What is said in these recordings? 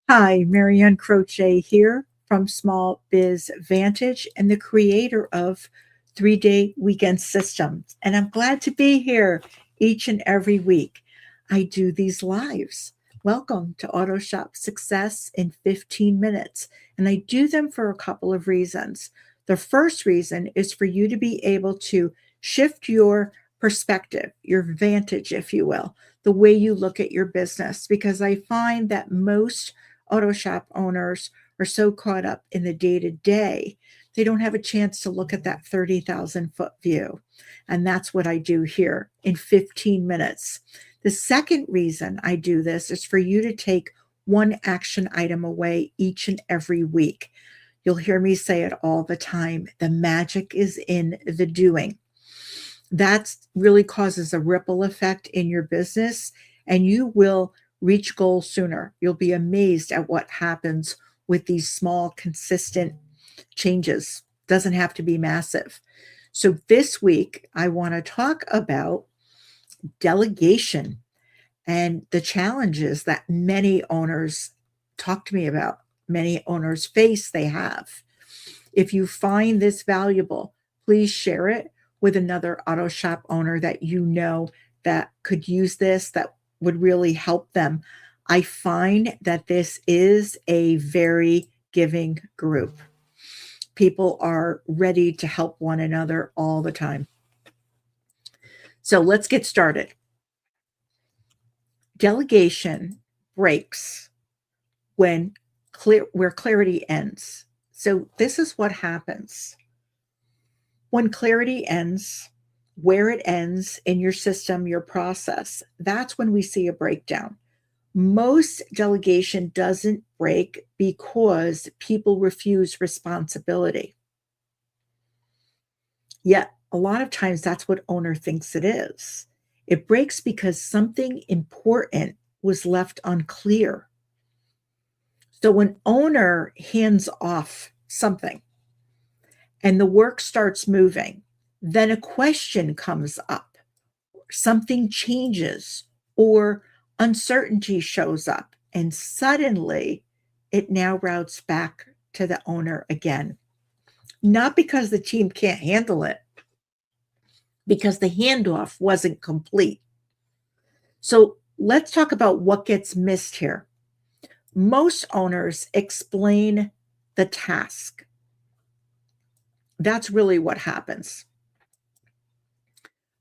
Hi, Marianne Croce here from Small Biz Vantage and the creator of 3 Day Weekend Systems. And I'm glad to be here each and every week. I do these lives. Welcome to Auto Shop Success in 15 minutes. And I do them for a couple of reasons. The first reason is for you to be able to shift your perspective, your vantage, if you will, the way you look at your business, because I find that most auto shop owners are so caught up in the day to day, they don't have a chance to look at that 30,000-foot view. And that's what I do here in 15 minutes. The second reason I do this is for you to take one action item away each and every week. You'll hear me say it all the time. The magic is in the doing. That really causes a ripple effect in your business, and you will reach goals sooner. You'll be amazed at what happens with these small, consistent changes. Doesn't have to be massive. So this week, I want to talk about delegation and the challenges that many owners talk to me about, many owners face, they have. If you find this valuable, please share it with another auto shop owner that you know that could use this, that would really help them. I find that this is a very giving group. People are ready to help one another all the time. So let's get started. Delegation breaks where clarity ends. So this is what happens. When clarity ends, where it ends in your system, your process, that's when we see a breakdown. Most delegation doesn't break because people refuse responsibility. Yet, a lot of times that's what owner thinks it is. It breaks because something important was left unclear. So when owner hands off something and the work starts moving, then a question comes up, something changes, or uncertainty shows up, and suddenly it now routes back to the owner again. Not because the team can't handle it, because the handoff wasn't complete. So let's talk about what gets missed here. Most owners explain the task. That's really what happens.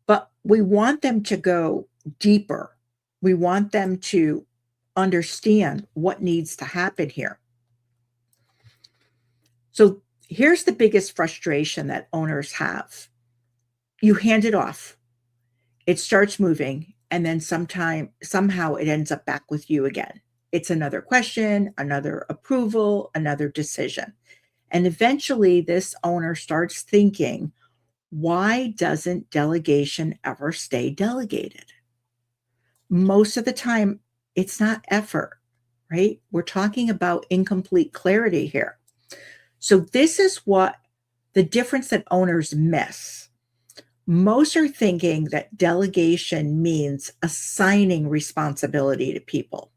But we want them to go deeper. We want them to understand what needs to happen here. So here's the biggest frustration that owners have. You hand it off, it starts moving, and then somehow it ends up back with you again. It's another question, another approval, another decision. And eventually this owner starts thinking, why doesn't delegation ever stay delegated? Most of the time, it's not effort, right? We're talking about incomplete clarity here. So this is what the difference that owners miss. Most are thinking that delegation means assigning responsibility to people.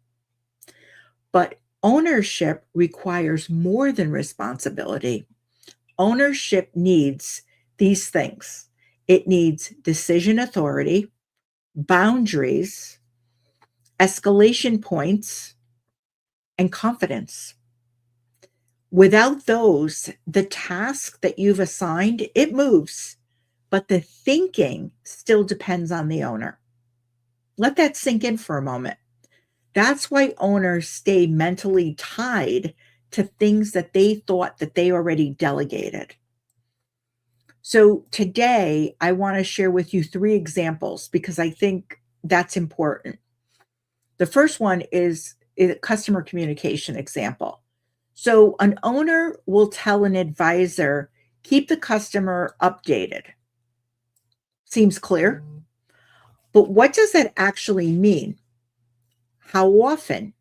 But ownership requires more than responsibility. Ownership needs these things. It needs decision authority, boundaries, escalation points, and confidence. Without those, the task that you've assigned, it moves, but the thinking still depends on the owner. Let that sink in for a moment. That's why owners stay mentally tied to things that they thought that they already delegated. So today, I want to share with you 3 examples because I think that's important. The first one is a customer communication example. So an owner will tell an advisor, keep the customer updated. Seems clear. But what does that actually mean? How often?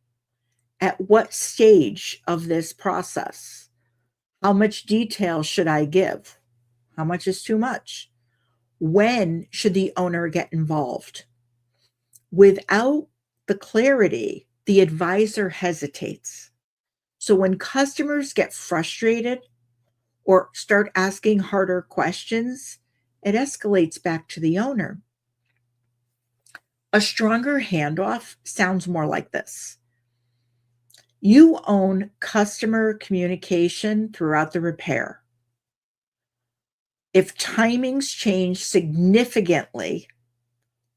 At what stage of this process? How much detail should I give? How much is too much? When should the owner get involved? Without the clarity, the advisor hesitates. So when customers get frustrated or start asking harder questions, it escalates back to the owner. A stronger handoff sounds more like this. You own customer communication throughout the repair. If timings change significantly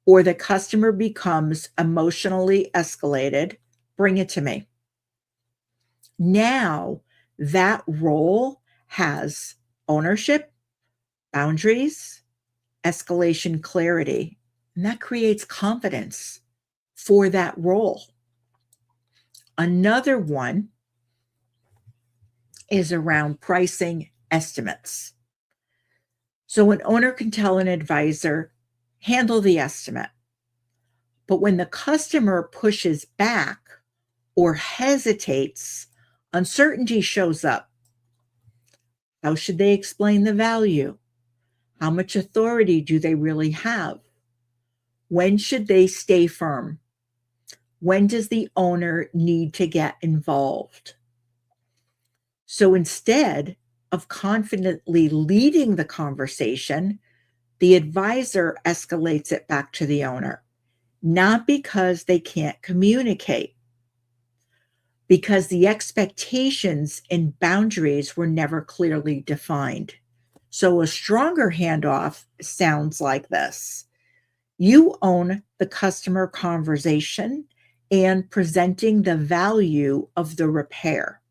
or the customer becomes emotionally escalated, bring it to me. Now that role has ownership, boundaries, escalation clarity, and that creates confidence for that role. Another one is around pricing estimates. So an owner can tell an advisor, handle the estimate. But when the customer pushes back or hesitates, uncertainty shows up. How should they explain the value? How much authority do they really have? When should they stay firm? When does the owner need to get involved? So instead of confidently leading the conversation, the advisor escalates it back to the owner, not because they can't communicate, because the expectations and boundaries were never clearly defined. So a stronger handoff sounds like this. You own the customer conversation and presenting the value of the repair.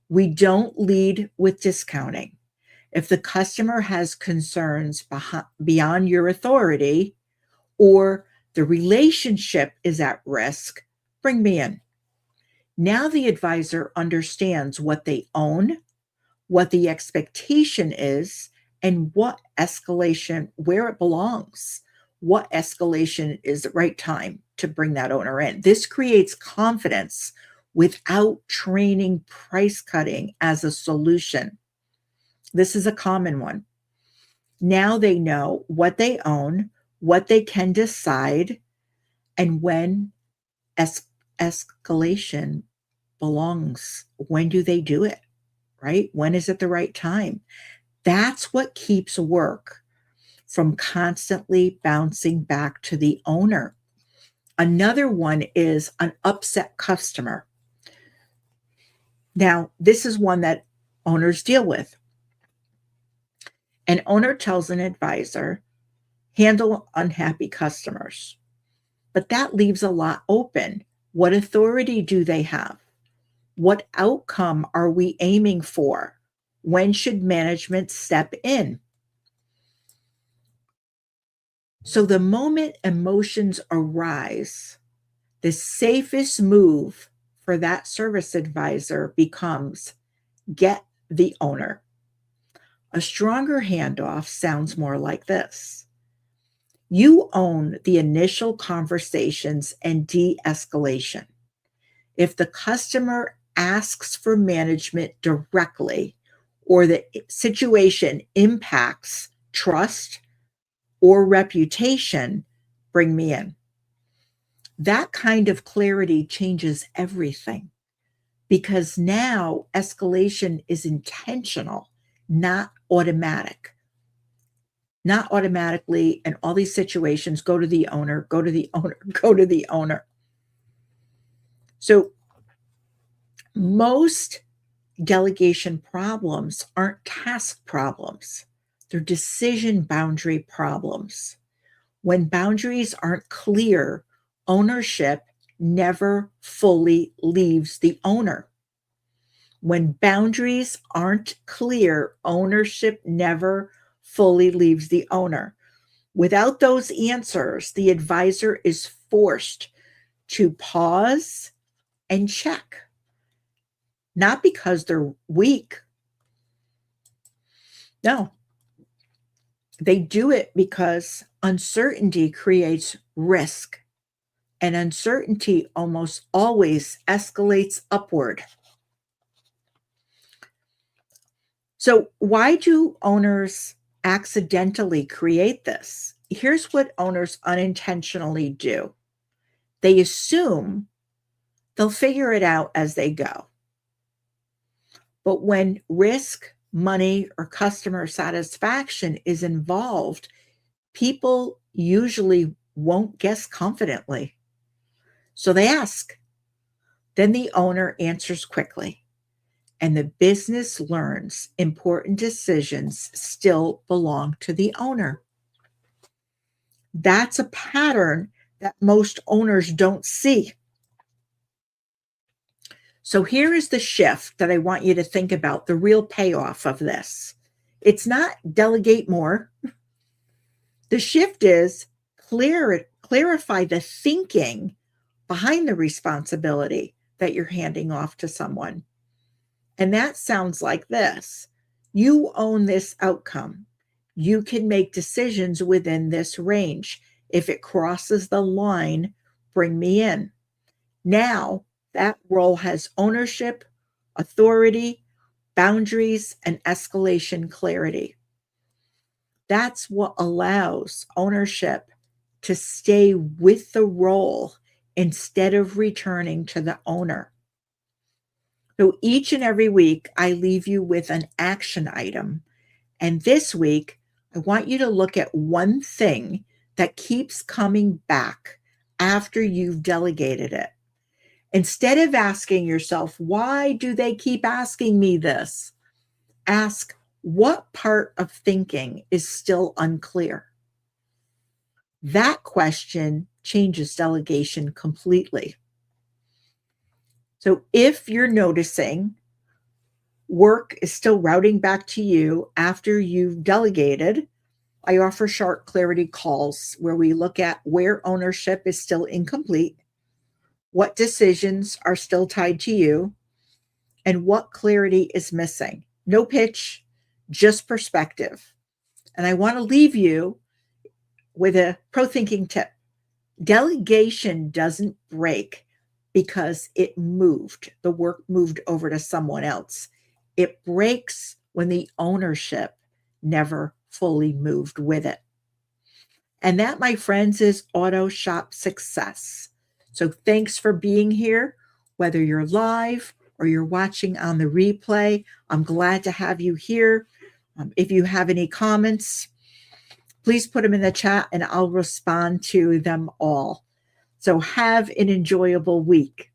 We don't lead with discounting. If the customer has concerns beyond your authority or the relationship is at risk, bring me in. Now the advisor understands what they own, what the expectation is, and what escalation, where it belongs, what escalation is the right time to bring that owner in. This creates confidence without training price cutting as a solution. This is a common one. Now they know what they own, what they can decide, and when escalation belongs. When do they do it, right? When is it the right time? That's what keeps work from constantly bouncing back to the owner. Another one is an upset customer. Now, this is one that owners deal with. An owner tells an advisor, handle unhappy customers. But that leaves a lot open. What authority do they have? What outcome are we aiming for? When should management step in? So the moment emotions arise, the safest move for that service advisor becomes get the owner. A stronger handoff sounds more like this. You own the initial conversations and de-escalation. If the customer asks for management directly or the situation impacts trust or reputation, bring me in. That kind of clarity changes everything because now escalation is intentional, not automatic. Not automatically in all these situations, go to the owner, go to the owner, go to the owner. So most delegation problems aren't task problems. They're decision boundary problems. When boundaries aren't clear, ownership never fully leaves the owner. When boundaries aren't clear, ownership never fully leaves the owner. Without those answers, the advisor is forced to pause and check. Not because they're weak. No, they do it because uncertainty creates risk, and uncertainty almost always escalates upward. So, why do owners accidentally create this? Here's what owners unintentionally do. They assume they'll figure it out as they go. But when risk, money, or customer satisfaction is involved, people usually won't guess confidently. So they ask. Then the owner answers quickly, and the business learns important decisions still belong to the owner. That's a pattern that most owners don't see. So here is the shift that I want you to think about, the real payoff of this. It's not delegate more. The shift is clarify the thinking behind the responsibility that you're handing off to someone. And that sounds like this: you own this outcome. You can make decisions within this range. If it crosses the line, bring me in. Now, that role has ownership, authority, boundaries, and escalation clarity. That's what allows ownership to stay with the role instead of returning to the owner. So each and every week, I leave you with an action item. And this week, I want you to look at one thing that keeps coming back after you've delegated it. Instead of asking yourself, why do they keep asking me this? Ask, what part of thinking is still unclear? That question changes delegation completely. So if you're noticing work is still routing back to you after you've delegated, I offer sharp clarity calls where we look at where ownership is still incomplete, what decisions are still tied to you, and what clarity is missing. No pitch, just perspective. And I want to leave you with a pro thinking tip. Delegation doesn't break because the work moved over to someone else. It breaks when the ownership never fully moved with it. And that, my friends, is auto shop success. So thanks for being here, whether you're live or you're watching on the replay. I'm glad to have you here. If you have any comments, please put them in the chat and I'll respond to them all. So have an enjoyable week.